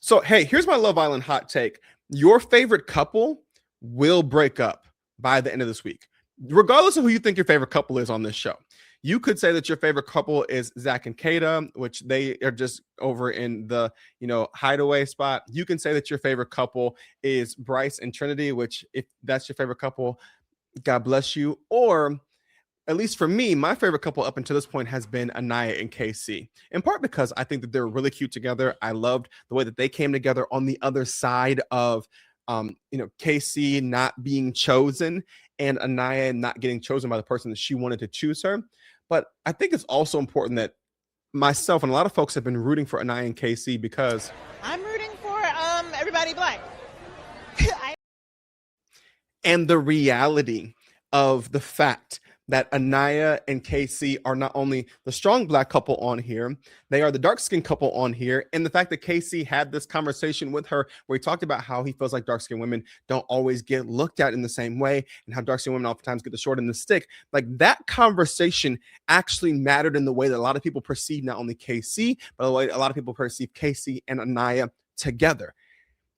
So, hey, here's my Love Island hot take. Your favorite couple will break up by the end of this week, regardless of who you think your favorite couple is on this show. You could say that your favorite couple is Zach and Kata, which they are just over in the hideaway spot. You can say that your favorite couple is Bryce and Trinity, which if that's your favorite couple, God bless you. Or at least for me, my favorite couple up until this point has been Anaya and KC, in part because I think that they're really cute together. I loved the way that they came together on the other side of, KC not being chosen and Anaya not getting chosen by the person that she wanted to choose her. But I think it's also important that myself and a lot of folks have been rooting for Anaya and KC because I'm rooting for everybody black. and the reality of the fact that Anaya and KC are not only the strong black couple on here, they are the dark-skinned couple on here. And the fact that KC had this conversation with her where he talked about how he feels like dark-skinned women don't always get looked at in the same way and how dark-skinned women oftentimes get the short end of the stick. Like that conversation actually mattered in the way that a lot of people perceive not only KC, but the way a lot of people perceive KC and Anaya together.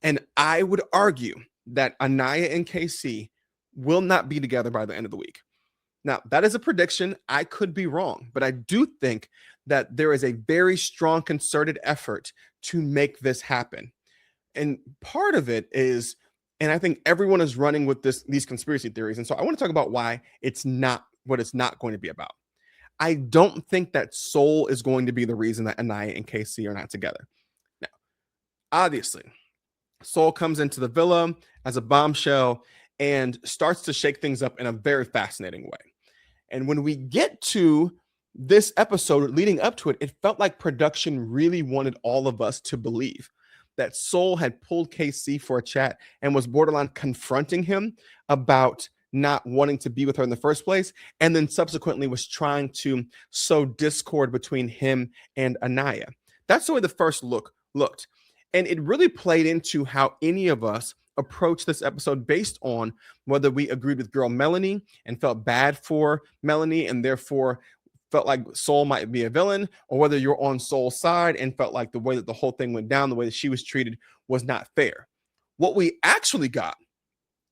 And I would argue that Anaya and KC will not be together by the end of the week. Now, that is a prediction. I could be wrong, but I do think that there is a very strong concerted effort to make this happen. And part of it is, and I think everyone is running with these conspiracy theories. And so I want to talk about why it's not what it's not going to be about. I don't think that Soul is going to be the reason that Anaya and KC are not together. Now, obviously, Soul comes into the villa as a bombshell and starts to shake things up in a very fascinating way. And when we get to this episode leading up to it, it felt like production really wanted all of us to believe that Soul had pulled KC for a chat and was borderline confronting him about not wanting to be with her in the first place, and then subsequently was trying to sow discord between him and Anaya. That's the way the first look looked. And it really played into how any of us approach this episode based on whether we agreed with girl Melanie and felt bad for Melanie and therefore felt like Soul might be a villain, or whether you're on Soul's side and felt like the way that the whole thing went down, the way that she was treated was not fair. What we actually got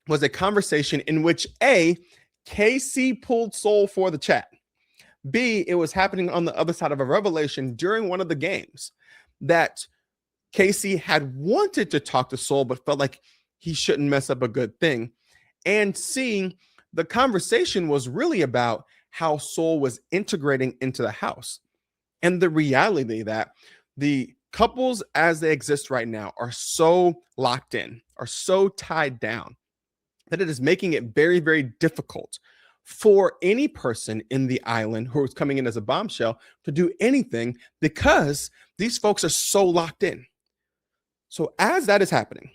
was a conversation in which A, KC pulled Soul for the chat. B, it was happening on the other side of a revelation during one of the games that KC had wanted to talk to Soul but felt like he shouldn't mess up a good thing. And C, the conversation was really about how Soul was integrating into the house. And the reality that the couples as they exist right now are so locked in, are so tied down, that it is making it very, very difficult for any person in the island who is coming in as a bombshell to do anything because these folks are so locked in. So as that is happening,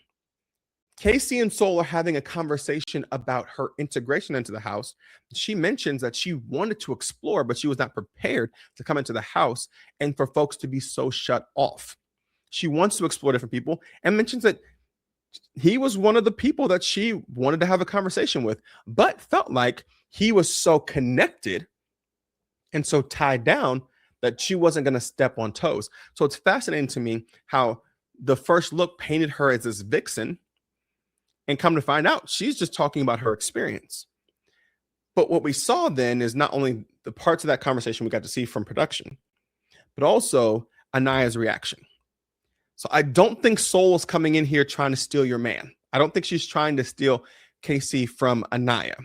KC and Soul are having a conversation about her integration into the house. She mentions that she wanted to explore, but she was not prepared to come into the house and for folks to be so shut off. She wants to explore different people and mentions that he was one of the people that she wanted to have a conversation with, but felt like he was so connected and so tied down that she wasn't going to step on toes. So it's fascinating to me how the first look painted her as this vixen, and come to find out, she's just talking about her experience. But what we saw then is not only the parts of that conversation we got to see from production, but also Anaya's reaction. So I don't think Soul is coming in here trying to steal your man. I don't think she's trying to steal KC from Anaya.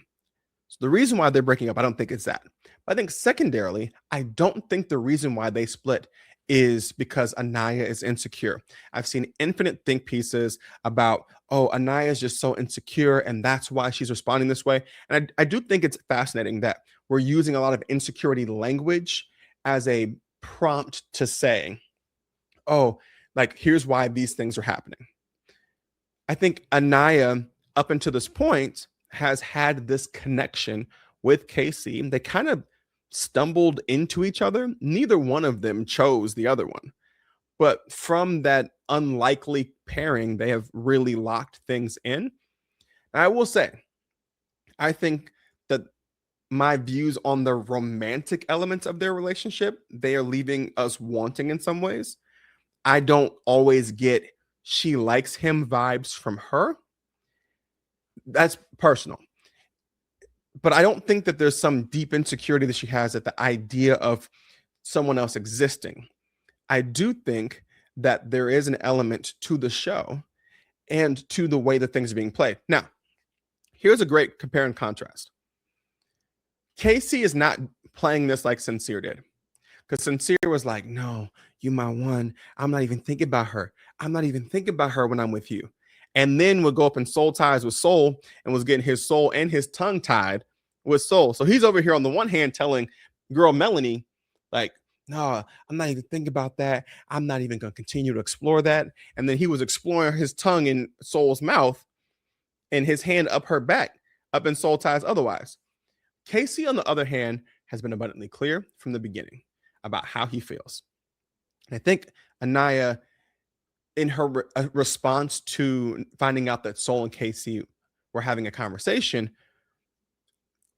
So the reason why they're breaking up, I don't think it's that. But I think secondarily, I don't think the reason why they split is because Anaya is insecure. I've seen infinite think pieces about, oh, Anaya is just so insecure and that's why she's responding this way. And I do think it's fascinating that we're using a lot of insecurity language as a prompt to say, oh, like, here's why these things are happening. I think Anaya, up until this point, has had this connection with KC. They kind of stumbled into each other. Neither one of them chose the other one. But from that unlikely pairing, they have really locked things in. And I will say, I think that my views on the romantic elements of their relationship, they are leaving us wanting in some ways. I don't always get she likes him vibes from her. That's personal. But I don't think that there's some deep insecurity that she has at the idea of someone else existing. I do think that there is an element to the show and to the way that things are being played. Now, here's a great compare and contrast. Casey is not playing this like Sincere did. Because Sincere was like, no, you my one. I'm not even thinking about her. I'm not even thinking about her when I'm with you. And then would go up and soul ties with Soul and was getting his soul and his tongue tied with Soul. So he's over here on the one hand telling girl Melanie, like, no, I'm not even thinking about that. I'm not even going to continue to explore that. And then he was exploring his tongue in Soul's mouth and his hand up her back, up in Soul ties otherwise. Casey, on the other hand, has been abundantly clear from the beginning about how he feels. And I think Anaya, in her response to finding out that Soul and Casey were having a conversation,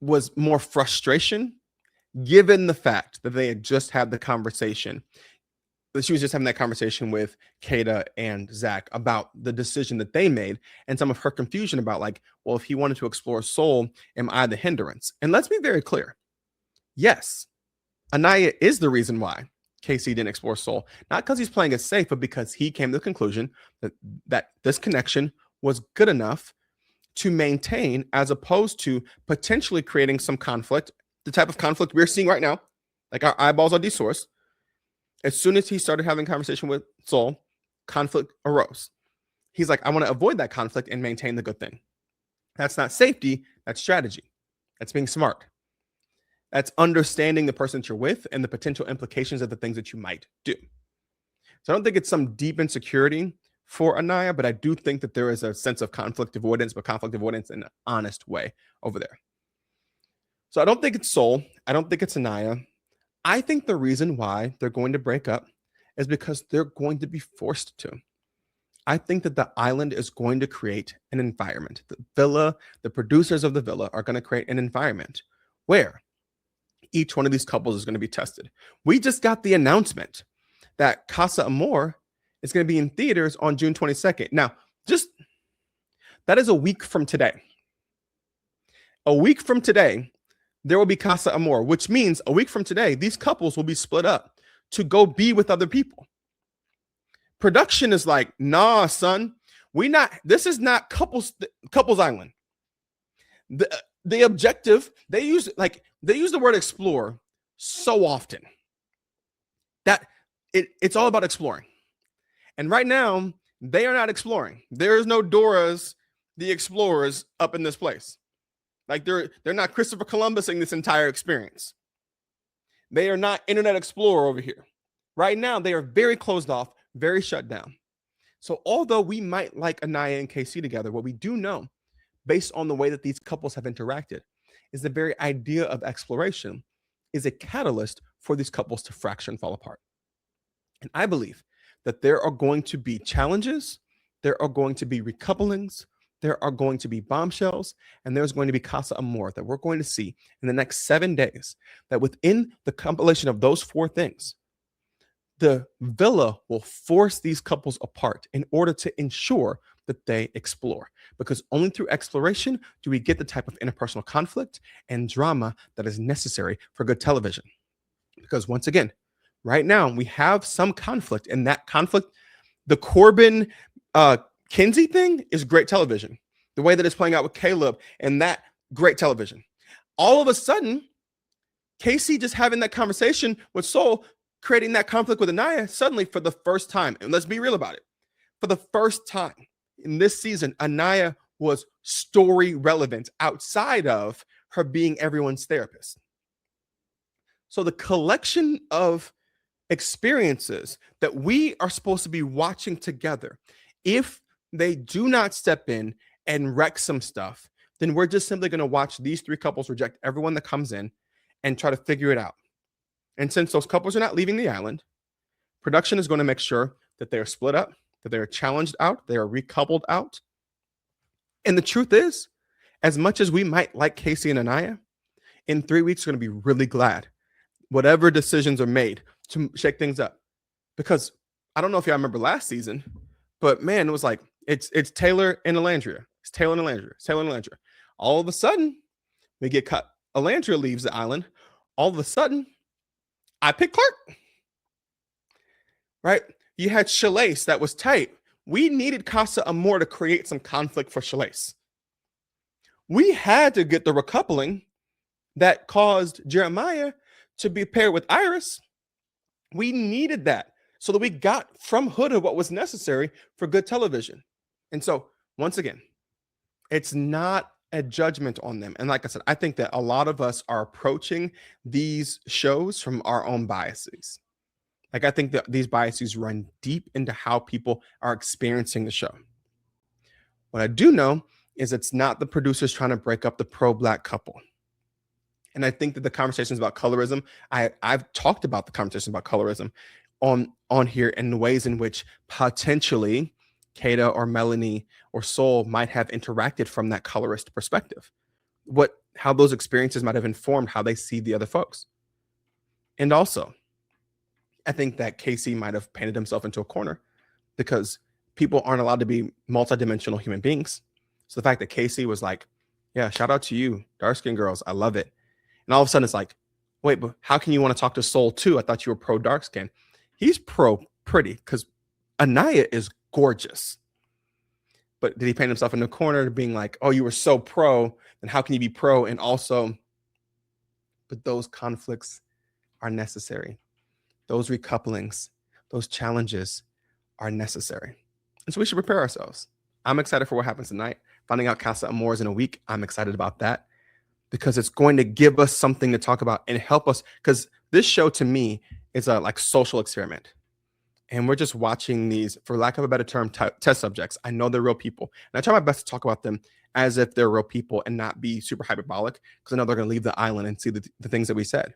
was more frustration, given the fact that they had just had the conversation. That she was just having that conversation with Kata and Zach about the decision that they made and some of her confusion about, like, well, if he wanted to explore Soul, am I the hindrance? And let's be very clear. Yes, Anaya is the reason why Casey didn't explore Soul. Not because he's playing it safe, but because he came to the conclusion that this connection was good enough to maintain, as opposed to potentially creating some conflict, the type of conflict we're seeing right now. Like, our eyeballs are desourced. As soon as he started having a conversation with Soul, conflict arose. He's like, I want to avoid that conflict and maintain the good thing. That's not safety, that's strategy. That's being smart. That's understanding the person that you're with and the potential implications of the things that you might do. So I don't think it's some deep insecurity for Anaya, but I do think that there is a sense of conflict avoidance, but conflict avoidance in an honest way over there. So I don't think it's Soul. I don't think it's Anaya. I think the reason why they're going to break up is because they're going to be forced to. I think that the island is going to create an environment. The villa, the producers of the villa are going to create an environment where each one of these couples is going to be tested. We just got the announcement that Casa Amor is going to be in theaters on June 22nd. Now, just that is a week from today. A week from today, there will be Casa Amor, which means a week from today, these couples will be split up to go be with other people. Production is like, nah, son, this is not couples island. The objective, they use the word explore so often that it's all about exploring. And right now, they are not exploring. There is no Dora's the Explorers up in this place. Like, they're not Christopher Columbusing this entire experience. They are not Internet Explorer over here. Right now, they are very closed off, very shut down. So although we might like Anaya and KC together, what we do know, based on the way that these couples have interacted, is the very idea of exploration is a catalyst for these couples to fracture and fall apart. And I believe that there are going to be challenges, there are going to be recouplings, there are going to be bombshells, and there's going to be Casa Amor that we're going to see in the next 7 days. That within the compilation of those 4 things, the villa will force these couples apart in order to ensure that they explore. Because only through exploration do we get the type of interpersonal conflict and drama that is necessary for good television. Because once again, right now we have some conflict, and that conflict, the Corbin Kinsey thing, is great television. The way that it's playing out with Caleb, and that, great television. All of a sudden, Casey just having that conversation with Soul, creating that conflict with Anaya, suddenly for the first time, and let's be real about it, for the first time in this season, Anaya was story relevant outside of her being everyone's therapist. So the collection of experiences that we are supposed to be watching together, if they do not step in and wreck some stuff, then we're just simply going to watch these 3 couples reject everyone that comes in and try to figure it out. And since those couples are not leaving the island, production is going to make sure that they are split up, that they are challenged out, they are recoupled out. And the truth is, as much as we might like Casey and Anaya, in 3 weeks, we're going to be really glad whatever decisions are made to shake things up. Because I don't know if y'all remember last season, But man, it was like it's Taylor and Elandria. It's Taylor and Elandria. It's Taylor and Elandria. All of a sudden, we get cut. Elandria leaves the island. All of a sudden, I pick Clark. Right? You had Shalace that was tight. We needed Casa Amor to create some conflict for Shalace. We had to get the recoupling that caused Jeremiah to be paired with Iris. We needed that so that we got from Huda what was necessary for good television. And so, once again, it's not a judgment on them. And like I said, I think that a lot of us are approaching these shows from our own biases. Like, I think that these biases run deep into how people are experiencing the show. What I do know is it's not the producers trying to break up the pro-Black couple. And I think that the conversations about colorism, I've talked about the conversation about colorism on here in the ways in which potentially Kata or Melanie or Soul might have interacted from that colorist perspective. How those experiences might have informed how they see the other folks. And also, I think that Casey might have painted himself into a corner because people aren't allowed to be multidimensional human beings. So the fact that Casey was like, yeah, shout out to you, dark skinned girls. I love it. And all of a sudden it's like, wait, but how can you want to talk to Soul too? I thought you were pro dark skin. He's pro pretty because Anaya is gorgeous. But did he paint himself in the corner being like, oh, you were so pro, then how can you be pro? And also, but those conflicts are necessary. Those recouplings, those challenges are necessary. And so we should prepare ourselves. I'm excited for what happens tonight. Finding out Casa Amor is in a week. I'm excited about that because it's going to give us something to talk about and help us. Because this show to me is a like social experiment. And we're just watching these, for lack of a better term, test subjects. I know they're real people. And I try my best to talk about them as if they're real people and not be super hyperbolic because I know they're going to leave the island and see the things that we said.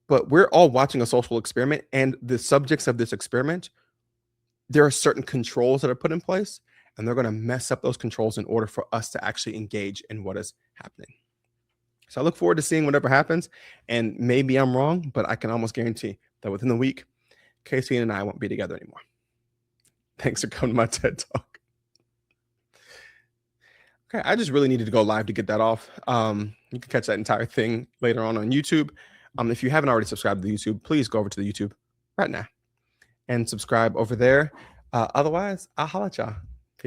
But we're all watching a social experiment. And the subjects of this experiment, there are certain controls that are put in place. And they're going to mess up those controls in order for us to actually engage in what is happening. So I look forward to seeing whatever happens. And maybe I'm wrong, but I can almost guarantee that within the week, Casey and I won't be together anymore. Thanks for coming to my TED Talk. Okay, I just really needed to go live to get that off. You can catch that entire thing later on YouTube. If you haven't already subscribed to the YouTube, please go over to the YouTube right now and subscribe over there. Otherwise, I'll holla at y'all.